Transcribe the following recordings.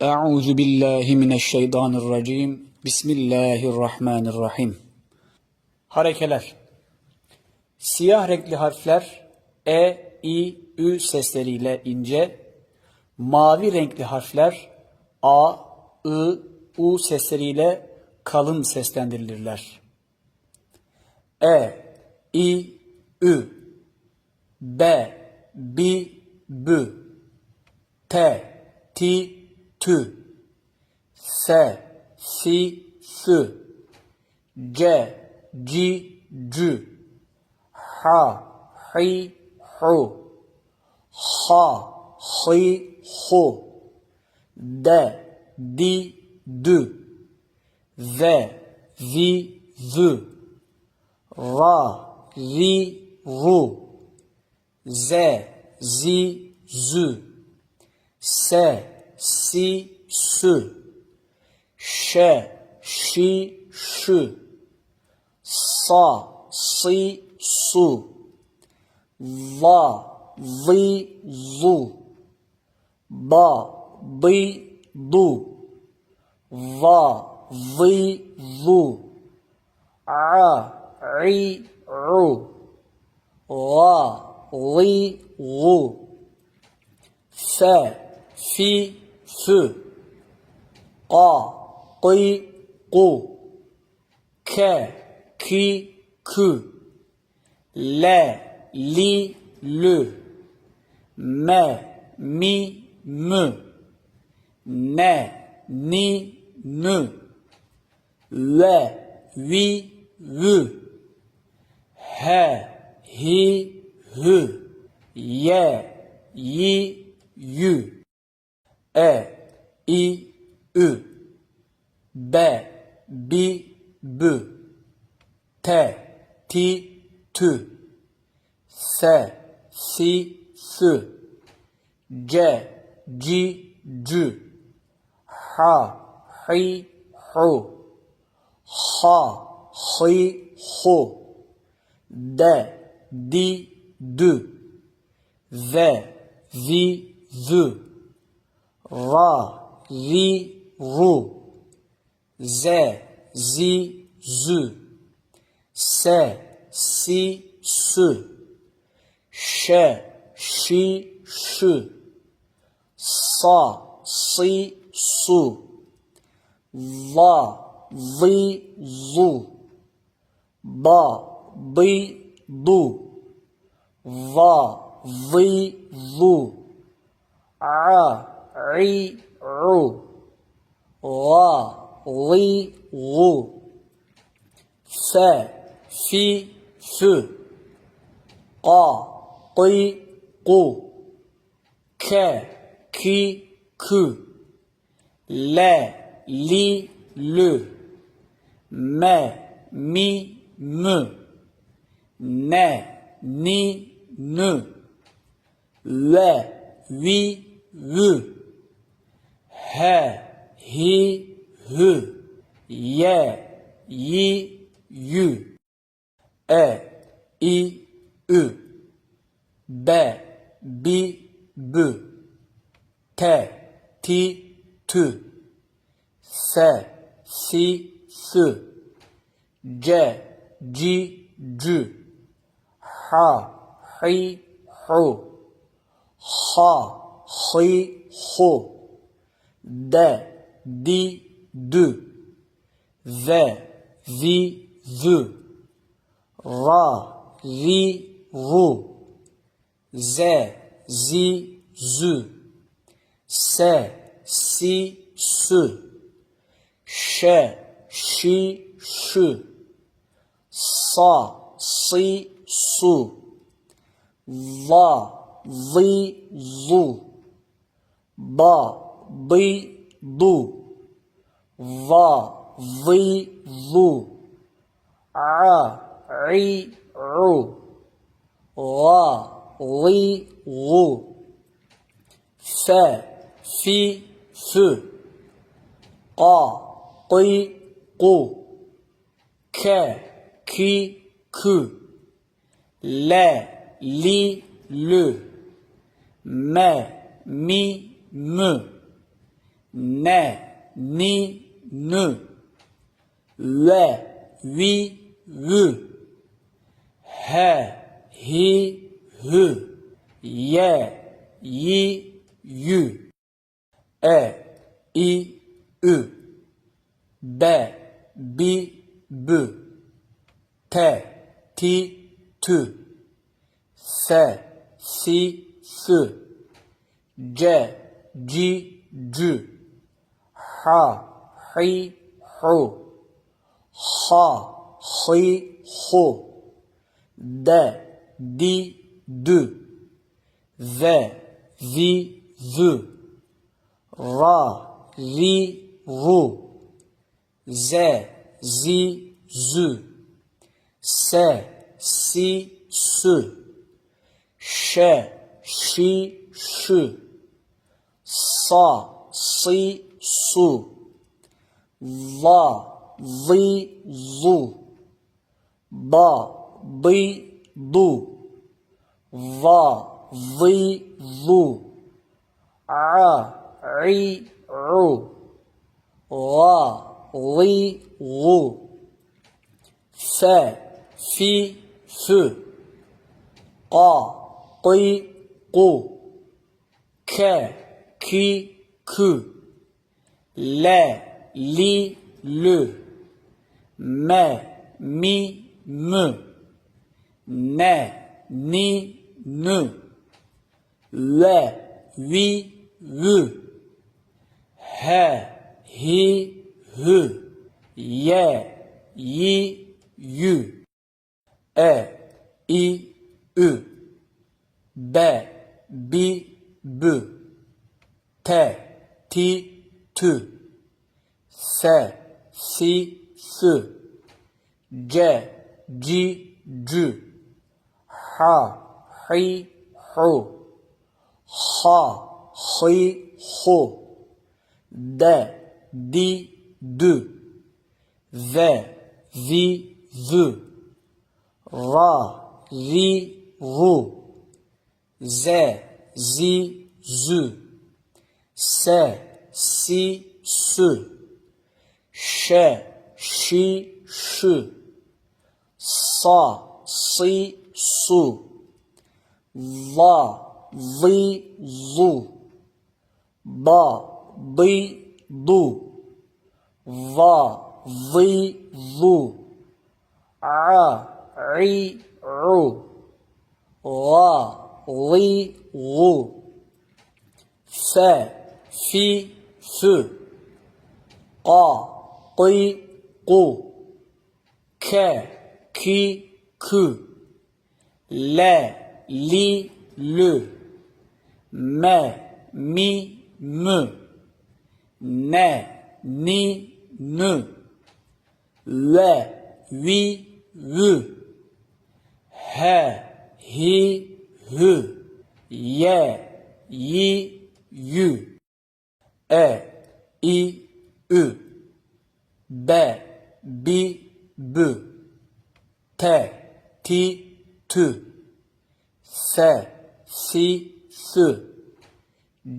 Euzu billahi mineşşeytanirracim. Bismillahirrahmanirrahim. Harekeler. Siyah renkli harfler E, I, Ü sesleriyle ince, mavi renkli harfler A, I, U sesleriyle kalın seslendirilirler. E, I, Ü, B, Bi, Bü, T, Ti, Tü, S, Si, Sü, C, Ci, Cü, H, Hi, Hu, H, Hi, Hu, D, Di, Dü, Z, Zi, Zü, Ra, Ri, Ru, Z, Zi, Zü, S, Si, Sü, Ş, Şi, Şü, Sa, Si, Su, Va, Vi, Zu, Ba, Bi, Du, Va, Vi, Zu, A, I, U, La, Li, Gu, Fe, Fi, Fü, Ka, Ki, Ku, Ke, Ki, Kü, Le, Li, Lü, Me, Mi, Mü, Ne, Ni, Nü, Ve, Vi, Vü, He, Hi, Hü, Ye, Yi, Yü, E, I, Ü, B, Bi, Bü, T, Ti, Tü, S, Si, Sü, C, Ci, Cü, H, Hi, Hu, H, Hi, Hu, D, Di, Dü, Z, Zi, Zü, Ra, Ri, Ru, Z, Zi, Zü, S, Si, Sü, Ş, Şi, Şü, Sa, Si, Su, Va, Vi, Zu, Ba, Bi, Du, Va, Vi, Zu, A, I, U, La, Li, Gu, Fe, Fi, Fü, Ka, Ki, Ku, Ke, Ki, Kü, Le, Li, Lü, Me, Mi, Mü, Ne, Ni, Nü, Ve, Vi, Vü, He, Hi, Hü, Ye, Yi, Yü, E, I, Ü, B, Bi, Bü, T, Ti, Tü, S, Si, Sü, C, Ci, Cü, H, Hi, Hu, H, Hi, Hu, D, Di, Dü, Z, Zi, Zü, Ra, Ri, Ru, Z, Zi, Zü, S, Si, Sü, Ş, Şi, Şü, Sa, Si, Su, Va, Vi, Zu, Ba, Bi, Du, Va, Vi, Zu, A, I, U, La, Li, Gu, Fe, Fi, Fü, Ka, Ki, Ku, Ke, Ki, Kü, Le, Li, Lü, Me, Mi, Mü, ne, ni, nü, ve, vi, vü, he, hi, hü, ye, yi, yü, e, i, ü, be, bi, bü, te, ti, tü, se, si, sü, ce, ci, cü, ha, hi, hu, ha, hi, hu, de, di, dü, ze, zi, zü, ra, ri, ru, ze, zi, zü, se, si, sü, şe, şi, şü, sa, si, su, va, vi, zu, ba, bi, du, va, vi, vu, a, i, u, la, li, lu, fe, fi, fü, qa, qi, qu, ke, ki, kü, le, li, lü, me, mi, mü, ne, ni, nü, ve, vi, vü, he, hi, hü, ye, yi, yü, e, i, ü, be, bi, bü, te, ti, tü, se, si, sü, ce, ci, cü, ha, hi, hu, ha, hi, hu, de, di, dü, ze, zi, zü, ra, ri, ru, ze, zi, zü, se, si, sü, şe, şi, şü, sa, si, su, va, vi, zu, ba, bi, du, va, vi, vu, a, i, u, la, li, lu, fe, fi, fü, qa, qi, qu, ke, ki, kü, le, li, lü, me, mi, mü, ne, ni, nü, ve, vi, vü, he, hi, hü, ye, yi, yü, e, i, ü, be, bi, bü, te, ti, tü, se, si, sü,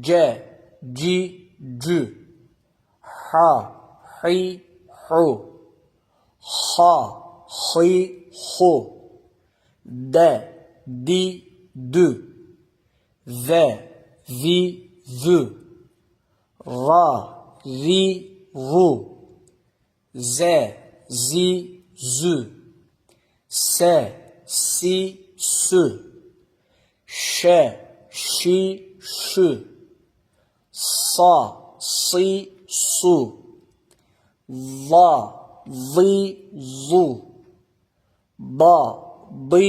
ce, ci, cü, ha, hi, hu, ha, hi, hu, de, di, dü, ze, zi, zü, ra, ri, ru, ze, zi, zü, se, si, sü, şe, şi, şü, sa, si, su, va, vi, zu, ba, bi,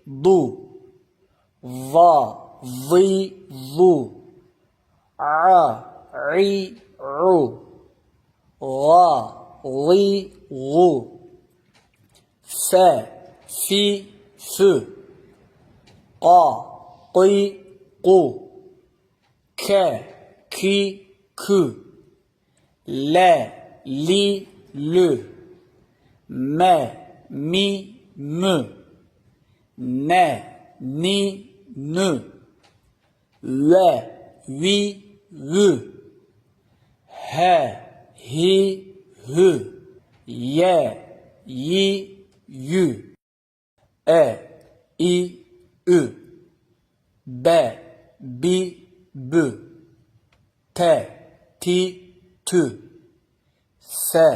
du, va, vi, vu, a, i, u, la, li, lu, fe, fi, fü, qa, qi, qu, ke, ki, kü, le, li, lü, me, mi, mü, ne, ni, nü, ve, vi, vü, hi, hü, ye, yi, yü, i, ü, be, bi, bü, te, ti, tü, se,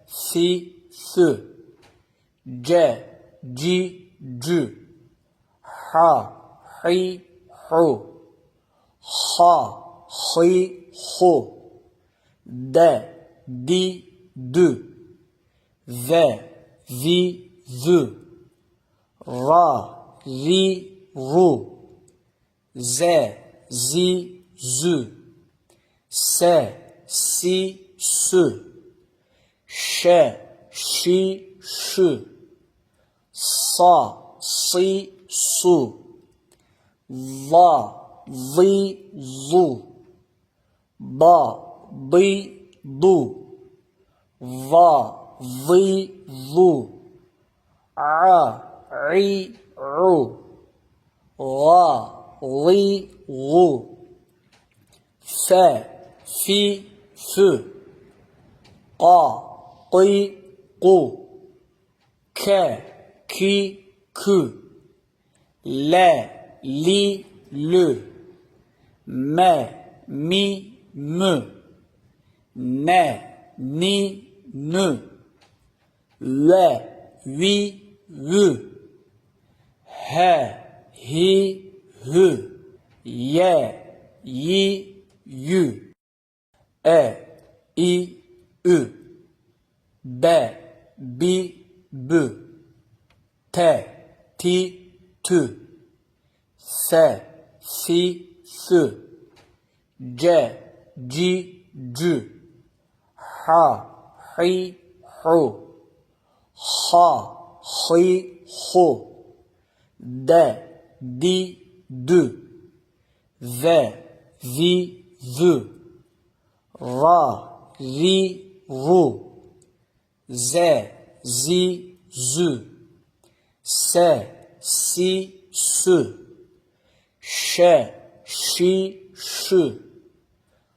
si, sü, ce, ci, cü, ha, hi, hu, ha, hi, hu, de, di, dü, ze, zi, zü, ra, ri, ru, ze, zi, zü, se, si, sü, şe, şi, şü, sa, si, su, va, vi, zu, ba, bi, du, va, vi, vu, a, i, ru, la, li, lu, fe, fi, fü, qa, qi, qu, ke, ki, kü, le, li, lü, me, mi, mü, ne, ni, nü, ve, vi, vü, he, hi, hü, ye, yi, yü, i, ü, be, bi, bü, te, ti, tü, se, si, sü, ce, ci, cü, ha, hi, hu, ha, hi, hu, de, di, dü, ze, zi, zü, ra, ri, ru, ze, zi, zü, se, si, sü, şe, şi, şü,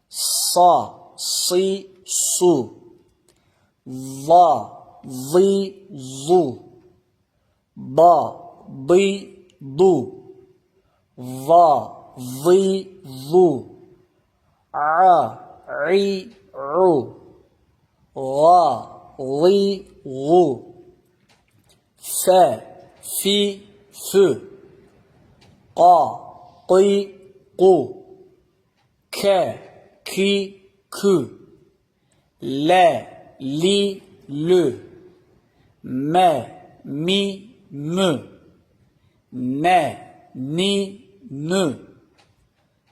sa, si, su, va, vi, zu, ba, bi, du, va, vi, vu, a, i, ru, la, li, lu, fe, fi, fü, qa, qi, qu, ke, ki, kü, le, li, lü, me, mi, mü, ne, ni, nü,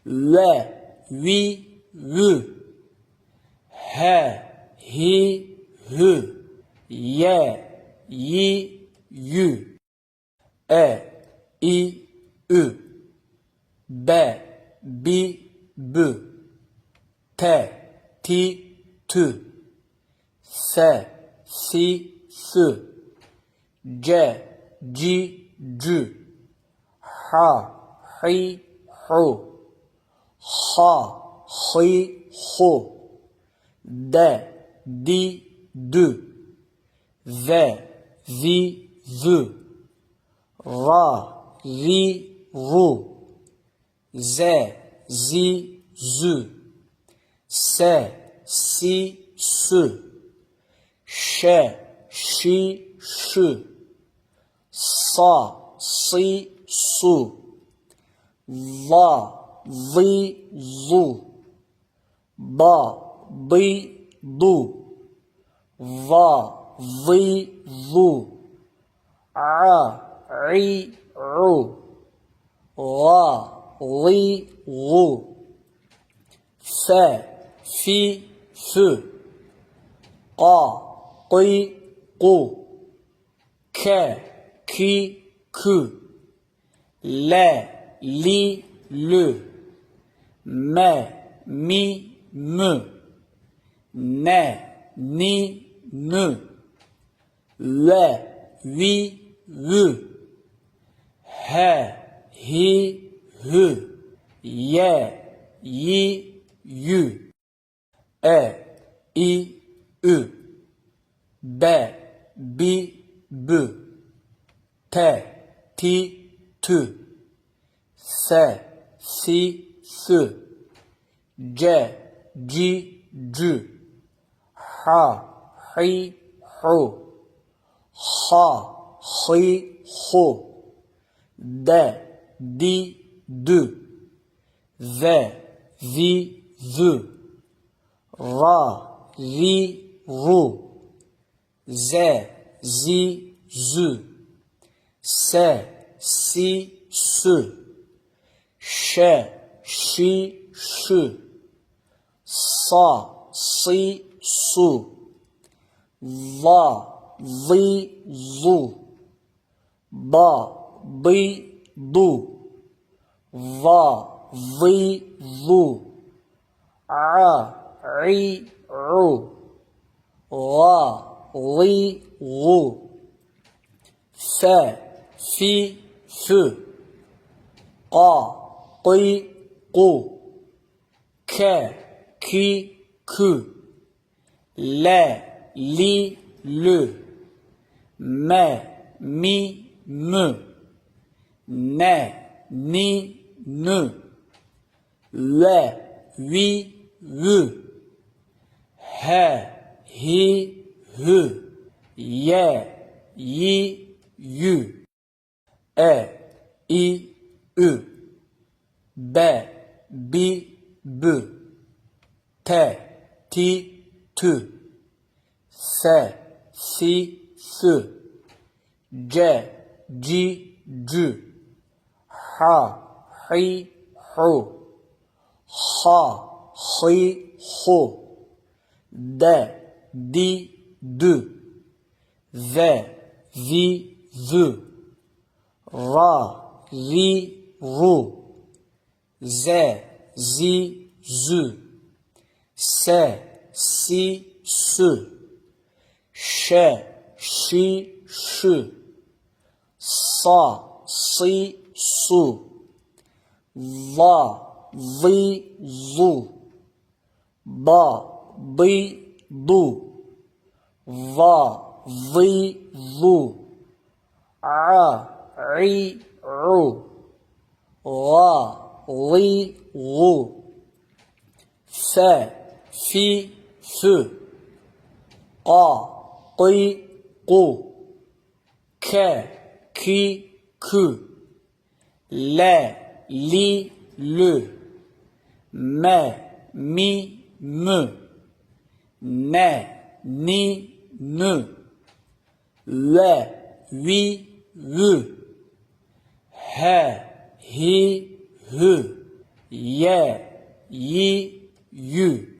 ve, vi, vü, he, hi, hü, ye, yi, yü, i, ü, be, bi, bü, te, ti, tü, se, si, sü, ce, ci, cü, ha, hi, hu, ha, hi, hu, de, di, dü, ze, zi, zü, ra, ri, ru, ze, zi, zü, se, si, sü, şe, şi, şü, sa, si, su, va, vi, zu, ba, bi, du, va, vi, vu, a, i, ru, la, li, lu, fe, fi, fü, qa, qi, qu, ke, ki, kü, le, li, lü, me, mi, mü, ne, ni, nü, ve, vi, vü, he, hi, hü, ye, yi, yü, i, ü, b, bi, bü, te, ti, tü, se, si, sü, ce, ci, cü, ha, hi, hu, ha, hi, hu, de, di, dü, ze, zi, zü, ra, ri, ru, ze, zi, zü, se, si, sü, şe, şi, şü, sa, si, su, va, vi, zu, ba, bi, du, va, vi, vu, a, i, u, la, li, lu, fe, fi, fü, qa, qi, qu, ke, ki, kü, le, li, lü, me, mi, mü, ne, ni, nü, ve, vi, vü, he, hi, hü, ye, yi, yü, e, i, ü, b, bi, bü, te, ti, tü, se, si, sü, ce, ci, cü, ha, hi, hu, ha, hi, hu, de, di, dü, ze, zi, zü, ra, ri, ru, ze, zi, zü, se, si, sü, şe, şi, şü, sa, si, su, va, vi, zu, ba, bi, du, va, vi, vu, a, i, u, la, li, lu, fe, fi, fü, qa, qi, qu, ke, ki, kü, le, li, lü, me, mi, mü, ne, ni, nü, ve, vi, vü, he, hi, hü, ye, yi, yü.